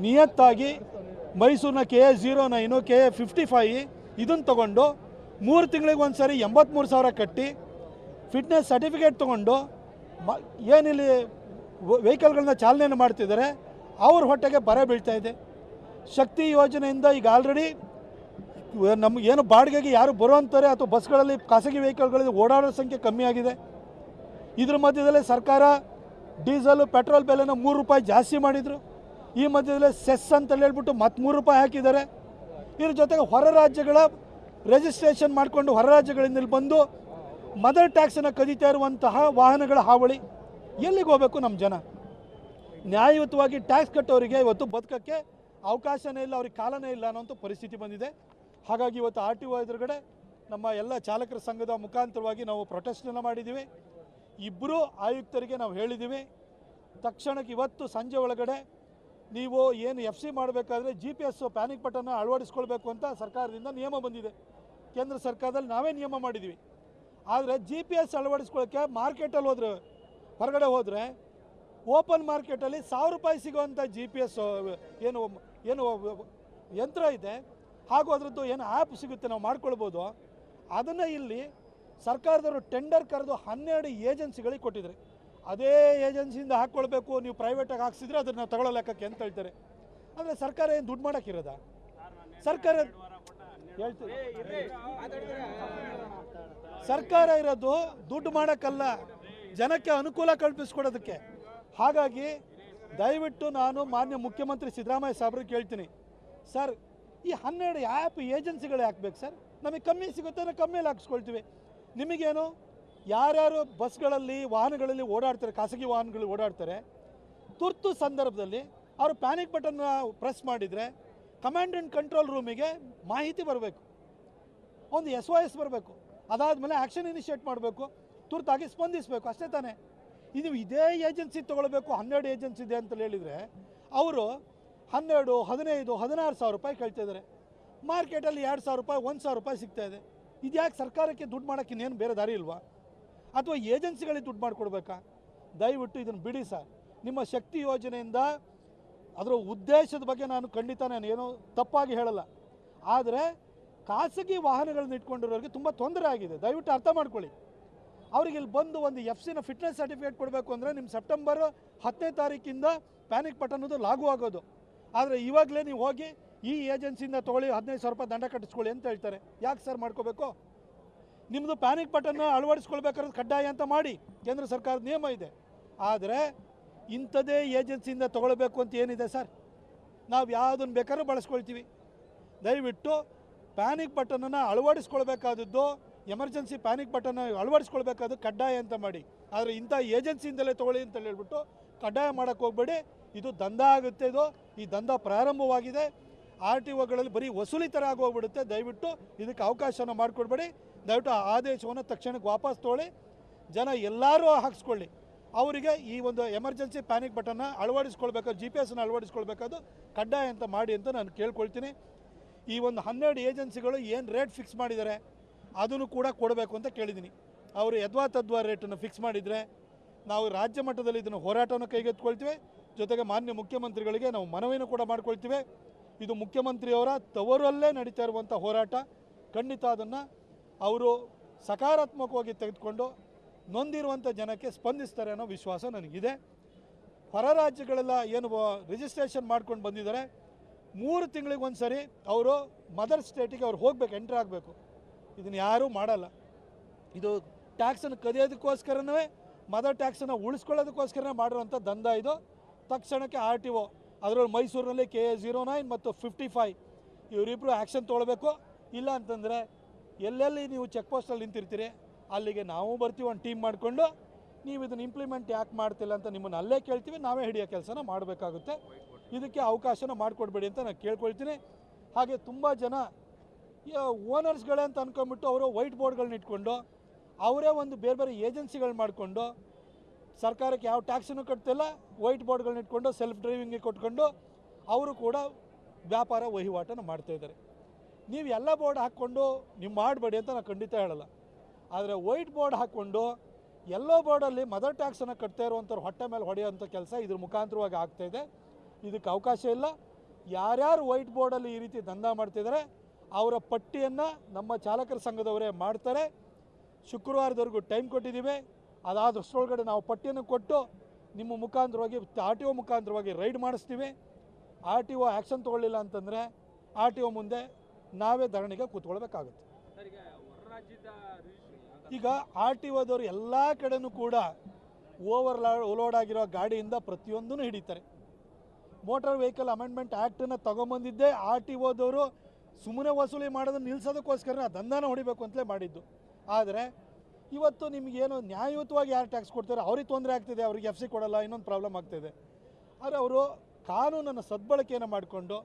ನಿಯತ್ತಾಗಿ ಮೈಸೂರಿನ KA09 KA55 ಇದನ್ನು ತೊಗೊಂಡು 3 ತಿಂಗಳಿಗೆ ಒಂದು ಸರಿ 83,000 ಕಟ್ಟಿ ಫಿಟ್ನೆಸ್ ಸರ್ಟಿಫಿಕೇಟ್ ತೊಗೊಂಡು ಏನಿಲ್ಲಿ ವೆಹಿಕಲ್ಗಳನ್ನ ಚಾಲನೆ ಮಾಡ್ತಿದ್ದಾರೆ ಅವ್ರ ಹೊಟ್ಟೆಗೆ ಬರ ಬೀಳ್ತಾ ಇದೆ. ಶಕ್ತಿ ಯೋಜನೆಯಿಂದ ಈಗ ಆಲ್ರೆಡಿ ನಮ್ಗೆ ಏನು ಬಾಡಿಗೆಗೆ ಯಾರು ಬರುವಂತಾರೆ ಅಥವಾ ಬಸ್ಗಳಲ್ಲಿ ಖಾಸಗಿ ವೆಹಿಕಲ್ಗಳಲ್ಲಿ ಓಡಾಡೋ ಸಂಖ್ಯೆ ಕಮ್ಮಿ ಆಗಿದೆ. ಇದ್ರ ಮಧ್ಯದಲ್ಲೇ ಸರ್ಕಾರ ಡೀಸೆಲ್ ಪೆಟ್ರೋಲ್ ಬೆಲೆನ 3 ರೂಪಾಯಿ ಜಾಸ್ತಿ ಮಾಡಿದರು. ಈ ಮಧ್ಯದಲ್ಲೇ ಸೆಸ್ ಅಂತ ಹೇಳ್ಬಿಟ್ಟು ಮತ್ತೆ 3 ರೂಪಾಯಿ ಹಾಕಿದ್ದಾರೆ. ಇದ್ರ ಜೊತೆಗೆ ಹೊರ ರಾಜ್ಯಗಳ ರಿಜಿಸ್ಟ್ರೇಷನ್ ಮಾಡಿಕೊಂಡು ಹೊರ ರಾಜ್ಯಗಳಿಂದ ಇಲ್ಲಿ ಬಂದು ಮದರ್ ಟ್ಯಾಕ್ಸನ್ನು ಕದೀತಾ ಇರುವಂತಹ ವಾಹನಗಳ ಹಾವಳಿ. ಎಲ್ಲಿಗೆ ಹೋಗಬೇಕು ನಮ್ಮ ಜನ? ನ್ಯಾಯಯುತವಾಗಿ ಟ್ಯಾಕ್ಸ್ ಕಟ್ಟೋರಿಗೆ ಇವತ್ತು ಬದುಕೋಕ್ಕೆ ಅವಕಾಶನೇ ಇಲ್ಲ, ಅವ್ರಿಗೆ ಕಾಲನೇ ಇಲ್ಲ ಅನ್ನೋಂಥ ಪರಿಸ್ಥಿತಿ ಬಂದಿದೆ. ಹಾಗಾಗಿ ಇವತ್ತು RTO ಎದುರುಗಡೆ ನಮ್ಮ ಎಲ್ಲ ಚಾಲಕರ ಸಂಘದ ಮುಖಾಂತರವಾಗಿ ನಾವು ಪ್ರೊಟೆಸ್ಟನ್ನು ಮಾಡಿದ್ದೀವಿ. ಇಬ್ಬರು ಆಯುಕ್ತರಿಗೆ ನಾವು ಹೇಳಿದ್ದೀವಿ, ತಕ್ಷಣಕ್ಕೆ ಇವತ್ತು ಸಂಜೆ ಒಳಗಡೆ ನೀವು ಏನು FC ಮಾಡಬೇಕಾದ್ರೆ GPS ಪ್ಯಾನಿಕ್ ಬಟನ್ನ ಅಳವಡಿಸ್ಕೊಳ್ಬೇಕು ಅಂತ ಸರ್ಕಾರದಿಂದ ನಿಯಮ ಬಂದಿದೆ. ಕೇಂದ್ರ ಸರ್ಕಾರದಲ್ಲಿ ನಾವೇ ನಿಯಮ ಮಾಡಿದ್ದೀವಿ. ಆದರೆ GPS ಅಳವಡಿಸ್ಕೊಳ್ಳೋಕ್ಕೆ ಮಾರ್ಕೆಟಲ್ಲಿ ಹೋದರೆ, ಹೊರಗಡೆ ಹೋದರೆ ಓಪನ್ ಮಾರ್ಕೆಟಲ್ಲಿ 1,000 ರೂಪಾಯಿ ಸಿಗೋವಂಥ GPS ಏನು ಯಂತ್ರ ಇದೆ, ಹಾಗೂ ಅದರದ್ದು ಏನು ಆ್ಯಪ್ ಸಿಗುತ್ತೆ ನಾವು ಮಾಡ್ಕೊಳ್ಬೋದು. ಅದನ್ನು ಇಲ್ಲಿ ಸರ್ಕಾರದವರು ಟೆಂಡರ್ ಕರೆದು 12 ಏಜೆನ್ಸಿಗಳಿಗೆ ಕೊಟ್ಟಿದ್ದಾರೆ. ಅದೇ ಏಜೆನ್ಸಿಯಿಂದ ಹಾಕ್ಕೊಳ್ಬೇಕು, ನೀವು ಪ್ರೈವೇಟಾಗಿ ಹಾಕ್ಸಿದ್ರೆ ಅದನ್ನು ನಾವು ತಗೊಳ್ಳೋ ಲೆಕ್ಕಕ್ಕೆ ಅಂತ ಹೇಳ್ತಾರೆ. ಅಂದರೆ ಸರ್ಕಾರ ಏನು ದುಡ್ಡು ಮಾಡೋಕ್ಕಿರೋದ? ಸರ್ಕಾರ ಇರೋದು ದುಡ್ಡು ಮಾಡೋಕ್ಕಲ್ಲ, ಜನಕ್ಕೆ ಅನುಕೂಲ ಕಲ್ಪಿಸ್ಕೊಡೋದಕ್ಕೆ. ಹಾಗಾಗಿ ದಯವಿಟ್ಟು ನಾನು ಮಾನ್ಯ ಮುಖ್ಯಮಂತ್ರಿ ಸಿದ್ದರಾಮಯ್ಯ ಸಾಹೇಬ್ರಿಗೆ ಕೇಳ್ತೀನಿ, ಸರ್ ಈ 12 ಆ್ಯಪ್ ಏಜೆನ್ಸಿಗಳೇ ಹಾಕ್ಬೇಕು ಸರ್, ನಮಗೆ ಕಮ್ಮಿ ಸಿಗುತ್ತೆ ಕಮ್ಮಿಯಲ್ಲಿ ಹಾಕ್ಸ್ಕೊಳ್ತೀವಿ. ನಿಮಗೇನು ಯಾರ್ಯಾರು ಬಸ್ಗಳಲ್ಲಿ ವಾಹನಗಳಲ್ಲಿ ಓಡಾಡ್ತಾರೆ, ಖಾಸಗಿ ವಾಹನಗಳಲ್ಲಿ ಓಡಾಡ್ತಾರೆ, ತುರ್ತು ಸಂದರ್ಭದಲ್ಲಿ ಅವರು ಪ್ಯಾನಿಕ್ ಬಟನ್ನ ಪ್ರೆಸ್ ಮಾಡಿದರೆ ಕಮಾಂಡ್ ಆ್ಯಂಡ್ ಕಂಟ್ರೋಲ್ ರೂಮಿಗೆ ಮಾಹಿತಿ ಬರಬೇಕು, ಒಂದು SOS ಬರಬೇಕು, ಅದಾದಮೇಲೆ ಆ್ಯಕ್ಷನ್ ಇನಿಷಿಯೇಟ್ ಮಾಡಬೇಕು, ತುರ್ತಾಗಿ ಸ್ಪಂದಿಸಬೇಕು, ಅಷ್ಟೇ ತಾನೇ. ಇದು ಇದೇ ಏಜೆನ್ಸಿ ತೊಗೊಳ್ಬೇಕು, 12 ಏಜೆನ್ಸಿ ಇದೆ ಅಂತ ಹೇಳಿದರೆ ಅವರು 12, 15, 16,000 ರೂಪಾಯಿ ಕೇಳ್ತಿದ್ದಾರೆ. ಮಾರ್ಕೆಟಲ್ಲಿ 2,000 ರೂಪಾಯಿ 1,000 ರೂಪಾಯಿ ಸಿಗ್ತಾಯಿದೆ. ಇದ್ಯಾಕೆ ಸರ್ಕಾರಕ್ಕೆ ದುಡ್ಡು ಮಾಡೋಕ್ಕೆ ಇನ್ನೇನು ಬೇರೆ ದಾರಿ ಇಲ್ವಾ? ಅಥವಾ ಏಜೆನ್ಸಿಗಳಿಗೆ ದುಡ್ಡು ಮಾಡಿಕೊಡ್ಬೇಕಾ? ದಯವಿಟ್ಟು ಇದನ್ನು ಬಿಡಿ ಸರ್. ನಿಮ್ಮ ಶಕ್ತಿ ಯೋಜನೆಯಿಂದ ಅದರ ಉದ್ದೇಶದ ಬಗ್ಗೆ ನಾನು ಏನೋ ತಪ್ಪಾಗಿ ಹೇಳಲ್ಲ. ಆದರೆ ಖಾಸಗಿ ವಾಹನಗಳನ್ನ ಇಟ್ಕೊಂಡಿರೋರಿಗೆ ತುಂಬ ತೊಂದರೆ ಆಗಿದೆ, ದಯವಿಟ್ಟು ಅರ್ಥ ಮಾಡ್ಕೊಳ್ಳಿ. ಅವ್ರಿಗೆ ಇಲ್ಲಿ ಬಂದು ಒಂದು FCನ ಫಿಟ್ನೆಸ್ ಸರ್ಟಿಫಿಕೇಟ್ ಕೊಡಬೇಕು ಅಂದರೆ ನಿಮ್ಮ ಸೆಪ್ಟೆಂಬರ್ 10ನೇ ತಾರೀಕಿಂದ ಪ್ಯಾನಿಕ್ ಬಟನ್ ಅನ್ನೋದು ಲಾಗು ಆಗೋದು. ಆದರೆ ಇವಾಗಲೇ ನೀವು ಹೋಗಿ ಈ ಏಜೆನ್ಸಿಯಿಂದ ತೊಗೊಳ್ಳಿ 15,000 ರೂಪಾಯಿ ದಂಡ ಕಟ್ಟಿಸ್ಕೊಳ್ಳಿ ಅಂತ ಹೇಳ್ತಾರೆ. ಯಾಕೆ ಸರ್ ಮಾಡ್ಕೋಬೇಕು? ನಿಮ್ಮದು ಪ್ಯಾನಿಕ್ ಬಟನ್ನ ಅಳವಡಿಸ್ಕೊಳ್ಬೇಕಾದ್ರೆ ಕಡ್ಡಾಯ ಅಂತ ಮಾಡಿ, ಕೇಂದ್ರ ಸರ್ಕಾರದ ನಿಯಮ ಇದೆ. ಆದರೆ ಇಂಥದೇ ಏಜೆನ್ಸಿಯಿಂದ ತೊಗೊಳ್ಬೇಕು ಅಂತ ಏನಿದೆ ಸರ್? ನಾವು ಯಾವುದನ್ನು ಬೇಕಾದ್ರೂ ಬಳಸ್ಕೊಳ್ತೀವಿ. ದಯವಿಟ್ಟು ಪ್ಯಾನಿಕ್ ಬಟನನ್ನು ಅಳವಡಿಸ್ಕೊಳ್ಬೇಕಾದದ್ದು, ಎಮರ್ಜೆನ್ಸಿ ಪ್ಯಾನಿಕ್ ಬಟನ್ ಅಳವಡಿಸ್ಕೊಳ್ಬೇಕಾದ್ದು ಕಡ್ಡಾಯ ಅಂತ ಮಾಡಿ. ಆದರೆ ಇಂಥ ಏಜೆನ್ಸಿಯಿಂದಲೇ ತೊಗೊಳ್ಳಿ ಅಂತ ಹೇಳ್ಬಿಟ್ಟು ಕಡ್ಡಾಯ ಮಾಡೋಕ್ಕೆ ಹೋಗಬೇಡಿ. ಇದು ದಂಧ ಆಗುತ್ತೆ. ಈ ದಂಧ ಪ್ರಾರಂಭವಾಗಿದೆ. RTOಗಳಲ್ಲಿ ಬರೀ ವಸೂಲಿ ಥರ ಆಗೋಗ್ಬಿಡುತ್ತೆ. ದಯವಿಟ್ಟು ಇದಕ್ಕೆ ಅವಕಾಶನ ಮಾಡಿಕೊಡ್ಬೇಡಿ. ದಯವಿಟ್ಟು ಆ ಆದೇಶವನ್ನು ತಕ್ಷಣಕ್ಕೆ ವಾಪಸ್ ತೊಗೊಳ್ಳಿ. ಜನ ಎಲ್ಲರೂ ಹಾಕ್ಸ್ಕೊಳ್ಳಿ. ಅವರಿಗೆ ಈ ಒಂದು ಎಮರ್ಜೆನ್ಸಿ ಪ್ಯಾನಿಕ್ ಬಟನ್ನ ಅಳವಡಿಸ್ಕೊಳ್ಬೇಕಾದ್ರೆ GPS ಅಳವಡಿಸ್ಕೊಳ್ಬೇಕಾದ್ರು ಕಡ್ಡಾಯ ಅಂತ ಮಾಡಿ ಅಂತ ನಾನು ಕೇಳ್ಕೊಳ್ತೀನಿ. ಈ ಒಂದು 12 ಏಜೆನ್ಸಿಗಳು ಏನು ರೇಟ್ ಫಿಕ್ಸ್ ಮಾಡಿದ್ದಾರೆ ಅದನ್ನು ಕೂಡ ಕೊಡಬೇಕು ಅಂತ ಕೇಳಿದ್ದೀನಿ. ಅವರು ಯದ್ವಾ ರೇಟನ್ನು ಫಿಕ್ಸ್ ಮಾಡಿದರೆ ನಾವು ರಾಜ್ಯ ಮಟ್ಟದಲ್ಲಿ ಇದನ್ನು ಹೋರಾಟವನ್ನು ಕೈಗೆತ್ತಿಕೊಳ್ತೀವಿ. ಜೊತೆಗೆ ಮಾನ್ಯ ಮುಖ್ಯಮಂತ್ರಿಗಳಿಗೆ ನಾವು ಮನವಿಯನ್ನು ಕೂಡ ಮಾಡ್ಕೊಳ್ತೀವಿ. ಇದು ಮುಖ್ಯಮಂತ್ರಿಯವರ ತವರಲ್ಲೇ ನಡೀತಾ ಇರುವಂಥ ಹೋರಾಟ. ಖಂಡಿತ ಅದನ್ನು ಅವರು ಸಕಾರಾತ್ಮಕವಾಗಿ ತೆಗೆದುಕೊಂಡು ನೊಂದಿರುವಂಥ ಜನಕ್ಕೆ ಸ್ಪಂದಿಸ್ತಾರೆ ಅನ್ನೋ ವಿಶ್ವಾಸ ನನಗಿದೆ. ಹೊರ ರಾಜ್ಯಗಳೆಲ್ಲ ಏನು ರಿಜಿಸ್ಟ್ರೇಷನ್ ಮಾಡ್ಕೊಂಡು ಬಂದಿದ್ದಾರೆ, 3 ತಿಂಗಳಿಗೆ ಒಂದು ಸರಿ ಅವರು ಮದರ್ ಸ್ಟೇಟಿಗೆ ಅವ್ರು ಹೋಗಬೇಕು, ಎಂಟ್ರ್ ಆಗಬೇಕು. ಇದನ್ನು ಯಾರೂ ಮಾಡಲ್ಲ. ಇದು ಟ್ಯಾಕ್ಸನ್ನು ಕದಿಯೋದಕ್ಕೋಸ್ಕರನೇ, ಮದರ್ ಟ್ಯಾಕ್ಸನ್ನು ಉಳಿಸ್ಕೊಳ್ಳೋದಕ್ಕೋಸ್ಕರನೇ ಮಾಡಿರುವಂಥ ದಂಧ ಇದು. ತಕ್ಷಣಕ್ಕೆ RTO ಅದರಲ್ಲಿ ಮೈಸೂರಿನಲ್ಲಿ KA09 ಮತ್ತು 55 ಇವರಿಬ್ಬರು ಆ್ಯಕ್ಷನ್ ತೊಗೊಳ್ಬೇಕು. ಇಲ್ಲ ಅಂತಂದರೆ ಎಲ್ಲೆಲ್ಲಿ ನೀವು ಚೆಕ್ ಪೋಸ್ಟಲ್ಲಿ ನಿಂತಿರ್ತೀರಿ ಅಲ್ಲಿಗೆ ನಾವು ಬರ್ತೀವಿ, ಒಂದು ಟೀಮ್ ಮಾಡಿಕೊಂಡು ನೀವು ಇದನ್ನು ಇಂಪ್ಲಿಮೆಂಟ್ ಯಾಕೆ ಮಾಡ್ತಿಲ್ಲ ಅಂತ ನಿಮ್ಮನ್ನು ಅಲ್ಲೇ ಕೇಳ್ತೀವಿ, ನಾವೇ ಹಿಡಿಯೋ ಕೆಲಸನ ಮಾಡಬೇಕಾಗುತ್ತೆ. ಇದಕ್ಕೆ ಅವಕಾಶನ ಮಾಡಿಕೊಡ್ಬೇಡಿ ಅಂತ ನಾನು ಕೇಳ್ಕೊಳ್ತೀನಿ. ಹಾಗೆ ತುಂಬ ಜನ ಓನರ್ಸ್ಗಳೇ ಅಂತ ಅಂದ್ಕೊಂಡ್ಬಿಟ್ಟು ಅವರು ವೈಟ್ ಬೋರ್ಡ್ಗಳನ್ನ ಇಟ್ಕೊಂಡು ಅವರೇ ಒಂದು ಬೇರೆ ಬೇರೆ ಏಜೆನ್ಸಿಗಳು ಮಾಡಿಕೊಂಡು ಸರ್ಕಾರಕ್ಕೆ ಯಾವ ಟ್ಯಾಕ್ಸನ್ನು ಕಟ್ತಿಲ್ಲ, ವೈಟ್ ಬೋರ್ಡ್ಗಳನ್ನ ಇಟ್ಕೊಂಡು ಸೆಲ್ಫ್ ಡ್ರೈವಿಂಗಿಗೆ ಕೊಟ್ಕೊಂಡು ಅವರು ಕೂಡ ವ್ಯಾಪಾರ ವಹಿವಾಟನ್ನು ಮಾಡ್ತಾಯಿದ್ದಾರೆ. ನೀವು ಎಲ್ಲ ಬೋರ್ಡ್ ಹಾಕ್ಕೊಂಡು ನೀವು ಮಾಡಬೇಡಿ ಅಂತ ನಾನು ಖಂಡಿತ ಹೇಳಲ್ಲ. ಆದರೆ ವೈಟ್ ಬೋರ್ಡ್ ಹಾಕ್ಕೊಂಡು ಎಲ್ಲೋ ಬೋರ್ಡಲ್ಲಿ ಮದರ್ ಟ್ಯಾಕ್ಸನ್ನು ಕಟ್ತಾ ಇರುವಂಥವ್ರು ಹೊಟ್ಟೆ ಮೇಲೆ ಹೊಡೆಯೋಂಥ ಕೆಲಸ ಇದ್ರ ಮುಖಾಂತರವಾಗಿ ಆಗ್ತಾಯಿದೆ. ಇದಕ್ಕೆ ಅವಕಾಶ ಇಲ್ಲ. ಯಾರ್ಯಾರು ವೈಟ್ ಬೋರ್ಡಲ್ಲಿ ಈ ರೀತಿ ದಂಧ ಮಾಡ್ತಿದ್ದಾರೆ ಅವರ ಪಟ್ಟಿಯನ್ನು ನಮ್ಮ ಚಾಲಕರ ಸಂಘದವರೇ ಮಾಡ್ತಾರೆ. ಶುಕ್ರವಾರದವರೆಗೂ ಟೈಮ್ ಕೊಟ್ಟಿದ್ದೀವಿ. ಅದಾದಷ್ಟರೊಳಗಡೆ ನಾವು ಪಟ್ಟಿಯನ್ನು ಕೊಟ್ಟು ನಿಮ್ಮ ಮುಖಾಂತರವಾಗಿ RTO ಮುಖಾಂತರವಾಗಿ ರೈಡ್ ಮಾಡಿಸ್ತೀವಿ. RTO ಆ್ಯಕ್ಷನ್ ತೊಗೊಳ್ಳಿಲ್ಲ ಅಂತಂದರೆ RTO ಮುಂದೆ ನಾವೇ ಧರಣಿಗೆ ಕೂತ್ಕೊಳ್ಬೇಕಾಗುತ್ತೆ. ಈಗ RTOದವರು ಎಲ್ಲ ಕಡೆನೂ ಕೂಡ ಓವರ್ಲೋಡ್ ಆಗಿರೋ ಗಾಡಿಯಿಂದ ಪ್ರತಿಯೊಂದೂ ಹಿಡಿತಾರೆ. ಮೋಟಾರ್ ವೆಹಿಕಲ್ ಅಮೆಂಡ್ಮೆಂಟ್ ಆ್ಯಕ್ಟನ್ನು ತೊಗೊಂಬಂದಿದ್ದೇ RTOದವರು ಸುಮ್ಮನೆ ವಸೂಲಿ ಮಾಡೋದನ್ನು ನಿಲ್ಲಿಸೋದಕ್ಕೋಸ್ಕರ ದಂಧನ ಹೊಡಿಬೇಕು ಅಂತಲೇ ಮಾಡಿದ್ದು. ಆದರೆ ಇವತ್ತು ನಿಮಗೇನು ನ್ಯಾಯಯುತವಾಗಿ ಯಾರು ಟ್ಯಾಕ್ಸ್ ಕೊಡ್ತಾರೆ ಅವ್ರಿಗೆ ತೊಂದರೆ ಆಗ್ತಿದೆ, ಅವ್ರಿಗೆ FC ಕೊಡಲ್ಲ, ಇನ್ನೊಂದು ಪ್ರಾಬ್ಲಮ್ ಆಗ್ತಿದೆ. ಆದರೆ ಅವರು ಕಾನೂನನ್ನು ಸದ್ಬಳಕೆಯನ್ನು ಮಾಡಿಕೊಂಡು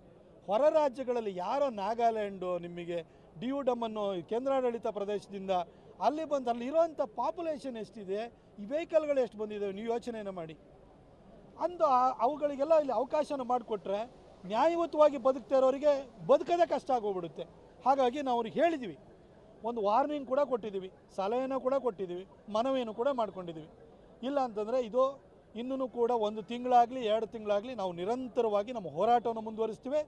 ಹೊರ ರಾಜ್ಯಗಳಲ್ಲಿ ಯಾರೋ ನಾಗಾಲ್ಯಾಂಡು ನಿಮಗೆ DUDM ಕೇಂದ್ರಾಡಳಿತ ಪ್ರದೇಶದಿಂದ ಅಲ್ಲಿ ಬಂದು ಅಲ್ಲಿರೋಂಥ ಪಾಪ್ಯುಲೇಷನ್ ಎಷ್ಟಿದೆ, ಈ ವೆಹಿಕಲ್ಗಳು ಎಷ್ಟು ಬಂದಿದ್ದಾವೆ ನೀವು ಯೋಚನೆಯನ್ನು ಮಾಡಿ. ಅಂದು ಅವುಗಳಿಗೆಲ್ಲ ಇಲ್ಲಿ ಅವಕಾಶನ ಮಾಡಿಕೊಟ್ರೆ ನ್ಯಾಯಯುತವಾಗಿ ಬದುಕ್ತಾ ಇರೋರಿಗೆ ಬದುಕೋದೇ ಕಷ್ಟ ಆಗೋಗ್ಬಿಡುತ್ತೆ. ಹಾಗಾಗಿ ನಾವು ಅವ್ರಿಗೆ ಹೇಳಿದ್ದೀವಿ, ಒಂದು ವಾರ್ನಿಂಗ್ ಕೂಡ ಕೊಟ್ಟಿದ್ದೀವಿ, ಸಲಹೆನೂ ಕೂಡ ಕೊಟ್ಟಿದ್ದೀವಿ, ಮನವಿಯನ್ನು ಕೂಡ ಮಾಡ್ಕೊಂಡಿದ್ದೀವಿ. ಇಲ್ಲ ಅಂತಂದರೆ ಇದು ಇನ್ನೂ ಕೂಡ 1 ತಿಂಗಳಾಗಲಿ 2 ತಿಂಗಳಾಗಲಿ ನಾವು ನಿರಂತರವಾಗಿ ನಮ್ಮ ಹೋರಾಟವನ್ನು ಮುಂದುವರಿಸ್ತೀವಿ.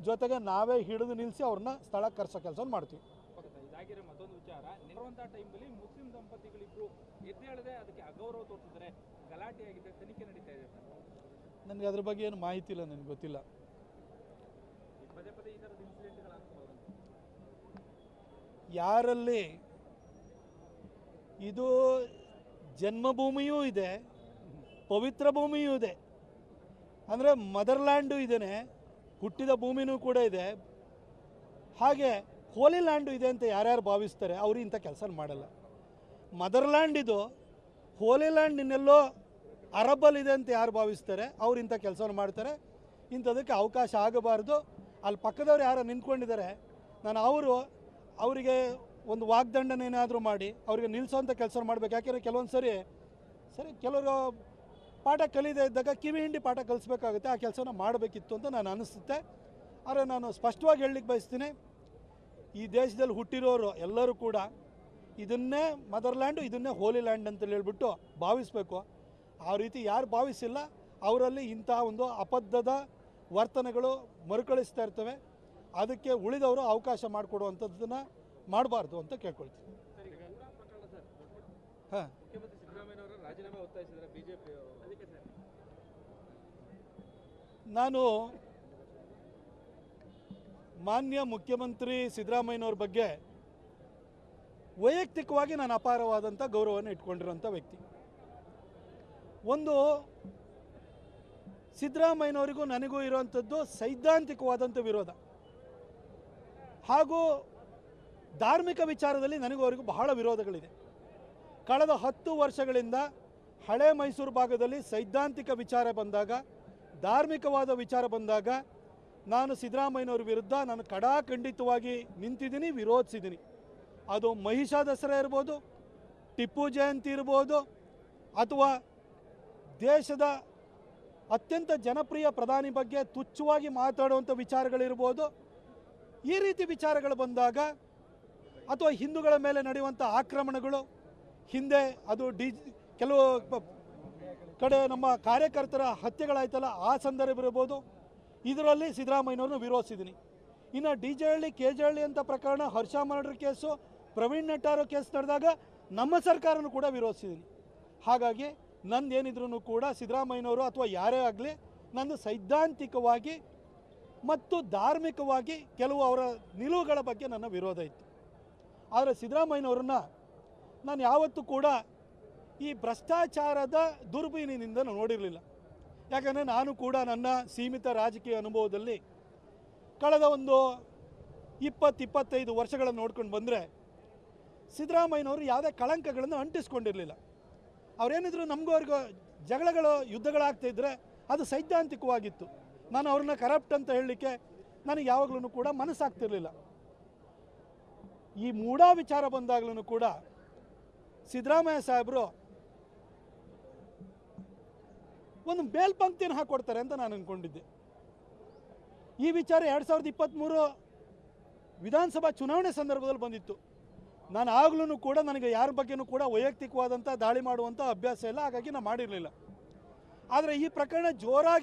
ಜೊತೆಗೆ ನಾವೇ ಹಿಡಿದು ನಿಲ್ಲಿಸಿ ಅವ್ರನ್ನ ಸ್ಥಳಕ್ಕೆ ಕರೆಸೋ ಕೆಲಸ ಮಾಡ್ತೀವಿ. ಇದಾಗಿರೋ ಮತ್ತೊಂದು ವಿಚಾರ, ನಿರುವಂಥ ಟೈಮಲ್ಲಿ ಮುಸ್ಲಿಂ ದಂಪತಿಗಳಿಬ್ಬರು ಎದ್ದೇಳದೆ ಅದಕ್ಕೆ ಅಗೌರವ ತೋರಿಸಿದರೆ ಗಲಾಟೆ ಆಗಿದೆ, ತನಿಖೆ ನಡೀತಾ ಇದೆ. ನನಗೆ ಅದ್ರ ಬಗ್ಗೆ ಏನು ಮಾಹಿತಿ ಇಲ್ಲ, ನನಗೆ ಗೊತ್ತಿಲ್ಲ. ಪದೇ ಪದೇ ಈ ಥರದ ಇನ್ಸಿಡೆಂಟ್ಗಳಾಗ್ತವೆ. ಯಾರಲ್ಲಿ ಇದು ಜನ್ಮಭೂಮಿಯೂ ಇದೆ, ಪವಿತ್ರ ಭೂಮಿಯೂ ಇದೆ, ಅಂದರೆ ಮದರ್ಲ್ಯಾಂಡು ಇದೇನೆ, ಹುಟ್ಟಿದ ಭೂಮಿನೂ ಕೂಡ ಇದೆ, ಹಾಗೆ ಹೋಲಿ ಲ್ಯಾಂಡು ಇದೆ ಅಂತ ಯಾರ್ಯಾರು ಭಾವಿಸ್ತಾರೆ ಅವರು ಇಂಥ ಕೆಲಸ ಮಾಡಲ್ಲ. ಮದರ್ಲ್ಯಾಂಡ್ ಇದು, ಹೋಲಿ ಲ್ಯಾಂಡ್ ಇನ್ನೆಲ್ಲೋ ಅರಬ್ಬಲ್ಲಿದೆ ಅಂತ ಯಾರು ಭಾವಿಸ್ತಾರೆ ಅವ್ರು ಇಂಥ ಕೆಲಸವನ್ನು ಮಾಡ್ತಾರೆ. ಇಂಥದಕ್ಕೆ ಅವಕಾಶ ಆಗಬಾರ್ದು. ಅಲ್ಲಿ ಪಕ್ಕದವ್ರು ಯಾರು ನಿಂತ್ಕೊಂಡಿದ್ದಾರೆ, ನಾನು ಅವರಿಗೆ ಒಂದು ವಾಗ್ದಂಡನೇನಾದರೂ ಮಾಡಿ ಅವರಿಗೆ ನಿಲ್ಲಿಸೋಂಥ ಕೆಲಸ ಮಾಡಬೇಕು. ಯಾಕೆಂದರೆ ಕೆಲವೊಂದು ಸರಿ ಕೆಲವರು ಪಾಠ ಕಲಿಯದೇ ಇದ್ದಾಗ ಕಿವಿ ಹಿಂಡಿ ಪಾಠ ಕಲಿಸ್ಬೇಕಾಗುತ್ತೆ. ಆ ಕೆಲಸನ ಮಾಡಬೇಕಿತ್ತು ಅಂತ ನಾನು ಅನಿಸುತ್ತೆ. ಆದರೆ ನಾನು ಸ್ಪಷ್ಟವಾಗಿ ಹೇಳಲಿಕ್ಕೆ ಬಯಸ್ತೀನಿ, ಈ ದೇಶದಲ್ಲಿ ಹುಟ್ಟಿರೋರು ಎಲ್ಲರೂ ಕೂಡ ಇದನ್ನೇ ಮದರ್ಲ್ಯಾಂಡು, ಇದನ್ನೇ ಹೋಲಿ ಲ್ಯಾಂಡ್ ಅಂತ ಹೇಳ್ಬಿಟ್ಟು ಭಾವಿಸಬೇಕು. ಆ ರೀತಿ ಯಾರು ಭಾವಿಸಿಲ್ಲ ಅವರಲ್ಲಿ ಇಂಥ ಒಂದು ಅಬದ್ಧದ ವರ್ತನೆಗಳು ಮರುಕಳಿಸ್ತಾ ಇರ್ತವೆ. ಅದಕ್ಕೆ ಉಳಿದವರು ಅವಕಾಶ ಮಾಡಿಕೊಡುವಂಥದ್ದನ್ನು ಮಾಡಬಾರ್ದು ಅಂತ ಕೇಳ್ಕೊಳ್ತೀನಿ. ಹಾಂ, ಮುಖ್ಯಮಂತ್ರಿ ಸಿದ್ದರಾಮಯ್ಯನವರ ರಾಜೀನಾಮೆ ಒತ್ತಾಯಿಸಿದರೆ ಬಿಜೆಪಿ, ಅದಕ್ಕೆ ಸರ್ ನಾನು ಮಾನ್ಯ ಮುಖ್ಯಮಂತ್ರಿ ಸಿದ್ದರಾಮಯ್ಯನವ್ರ ಬಗ್ಗೆ ವೈಯಕ್ತಿಕವಾಗಿ ನಾನು ಅಪಾರವಾದಂಥ ಗೌರವವನ್ನು ಇಟ್ಕೊಂಡಿರೋಂಥ ವ್ಯಕ್ತಿ. ಒಂದು ಸಿದ್ದರಾಮಯ್ಯನವರಿಗೂ ನನಗೂ ಇರುವಂಥದ್ದು ಸೈದ್ಧಾಂತಿಕವಾದಂಥ ವಿರೋಧ, ಹಾಗೂ ಧಾರ್ಮಿಕ ವಿಚಾರದಲ್ಲಿ ನನಗೂ ಅವರಿಗೂ ಬಹಳ ವಿರೋಧಗಳಿದೆ. ಕಳೆದ 10 ವರ್ಷಗಳಿಂದ ಹಳೆ ಮೈಸೂರು ಭಾಗದಲ್ಲಿ ಸೈದ್ಧಾಂತಿಕ ವಿಚಾರ ಬಂದಾಗ, ಧಾರ್ಮಿಕವಾದ ವಿಚಾರ ಬಂದಾಗ ನಾನು ಸಿದ್ದರಾಮಯ್ಯನವ್ರ ವಿರುದ್ಧ ನಾನು ಖಡಾಖಂಡಿತವಾಗಿ ನಿಂತಿದ್ದೀನಿ, ವಿರೋಧಿಸಿದ್ದೀನಿ. ಅದು ಮಹಿಷಾ ದಸರಾ ಇರ್ಬೋದು, ಟಿಪ್ಪು ಜಯಂತಿ ಇರ್ಬೋದು, ಅಥವಾ ದೇಶದ ಅತ್ಯಂತ ಜನಪ್ರಿಯ ಪ್ರಧಾನಿ ಬಗ್ಗೆ ತುಚ್ಛವಾಗಿ ಮಾತಾಡುವಂಥ ವಿಚಾರಗಳಿರ್ಬೋದು. ಈ ರೀತಿ ವಿಚಾರಗಳು ಬಂದಾಗ, ಅಥವಾ ಹಿಂದೂಗಳ ಮೇಲೆ ನಡೆಯುವಂಥ ಆಕ್ರಮಣಗಳು, ಹಿಂದೆ ಅದು ಕೆಲವು ಕಡೆ ನಮ್ಮ ಕಾರ್ಯಕರ್ತರ ಹತ್ಯೆಗಳಾಯ್ತಲ್ಲ, ಆ ಸಂದರ್ಭ ಇರ್ಬೋದು. ಇದರಲ್ಲಿ ಸಿದ್ದರಾಮಯ್ಯನವ್ರನ್ನ ವಿರೋಧಿಸಿದ್ದೀನಿ. ಇನ್ನು DJ-ಹಳ್ಳಿ KJ-ಹಳ್ಳಿ ಅಂತ ಪ್ರಕರಣ, ಹರ್ಷ ಮರ್ಡರ್ ಕೇಸು, ಪ್ರವೀಣ್ ನೆಟ್ಟಾರೋ ಕೇಸ್ ನಡೆದಾಗ ನಮ್ಮ ಸರ್ಕಾರನೂ ಕೂಡ ವಿರೋಧಿಸಿದ್ದೀನಿ. ಹಾಗಾಗಿ ನಂದೇನಿದ್ರೂ ಕೂಡ ಸಿದ್ದರಾಮಯ್ಯನವರು ಅಥವಾ ಯಾರೇ ಆಗಲಿ ನಂದು ಸೈದ್ಧಾಂತಿಕವಾಗಿ ಮತ್ತು ಧಾರ್ಮಿಕವಾಗಿ ಕೆಲವು ಅವರ ನಿಲುವುಗಳ ಬಗ್ಗೆ ನನ್ನ ವಿರೋಧ ಇತ್ತು. ಆದರೆ ಸಿದ್ದರಾಮಯ್ಯನವ್ರನ್ನ ನಾನು ಯಾವತ್ತೂ ಕೂಡ ಈ ಭ್ರಷ್ಟಾಚಾರದ ದುರ್ಬೀನಿನಿಂದ ನೋಡಿರಲಿಲ್ಲ. ಯಾಕಂದರೆ ನಾನು ಕೂಡ ನನ್ನ ಸೀಮಿತ ರಾಜಕೀಯ ಅನುಭವದಲ್ಲಿ ಕಳೆದ ಒಂದು 20-25 ವರ್ಷಗಳನ್ನು ನೋಡ್ಕೊಂಡು ಬಂದರೆ ಸಿದ್ದರಾಮಯ್ಯನವರು ಯಾವುದೇ ಕಳಂಕಗಳನ್ನು ಅಂಟಿಸ್ಕೊಂಡಿರಲಿಲ್ಲ. ಅವರೇನಿದ್ರು ನಮಗೂ ಅವ್ರಿಗೂ ಜಗಳಗಳು ಯುದ್ಧಗಳಾಗ್ತಾಯಿದ್ರೆ ಅದು ಸೈದ್ಧಾಂತಿಕವಾಗಿತ್ತು. ನಾನು ಅವ್ರನ್ನ ಕರಪ್ಟ್ ಅಂತ ಹೇಳಲಿಕ್ಕೆ ನನಗೆ ಯಾವಾಗಲೂ ಕೂಡ ಮನಸ್ಸಾಗ್ತಿರಲಿಲ್ಲ. ಈ ಮೂಢಾ ವಿಚಾರ ಬಂದಾಗಲೂ ಕೂಡ ಸಿದ್ದರಾಮಯ್ಯ ಸಾಹೇಬರು ಒಂದು ಮೇಲ್ಪಂಕ್ತಿಯನ್ನು ಹಾಕ್ಕೊಡ್ತಾರೆ ಅಂತ ನಾನು ಅಂದ್ಕೊಂಡಿದ್ದೆ. ಈ ವಿಚಾರ 2023 ವಿಧಾನಸಭಾ ಚುನಾವಣೆ ಸಂದರ್ಭದಲ್ಲಿ ಬಂದಿತ್ತು. ನಾನು ಆಗಲೂ ಕೂಡ ನನಗೆ ಯಾರ ಬಗ್ಗೆನೂ ಕೂಡ ವೈಯಕ್ತಿಕವಾದಂಥ ದಾಳಿ ಮಾಡುವಂಥ ಅಭ್ಯಾಸ ಇಲ್ಲ, ಹಾಗಾಗಿ ನಾನು ಮಾಡಿರಲಿಲ್ಲ. ಆದರೆ ಈ ಪ್ರಕರಣ ಜೋರಾಗಿ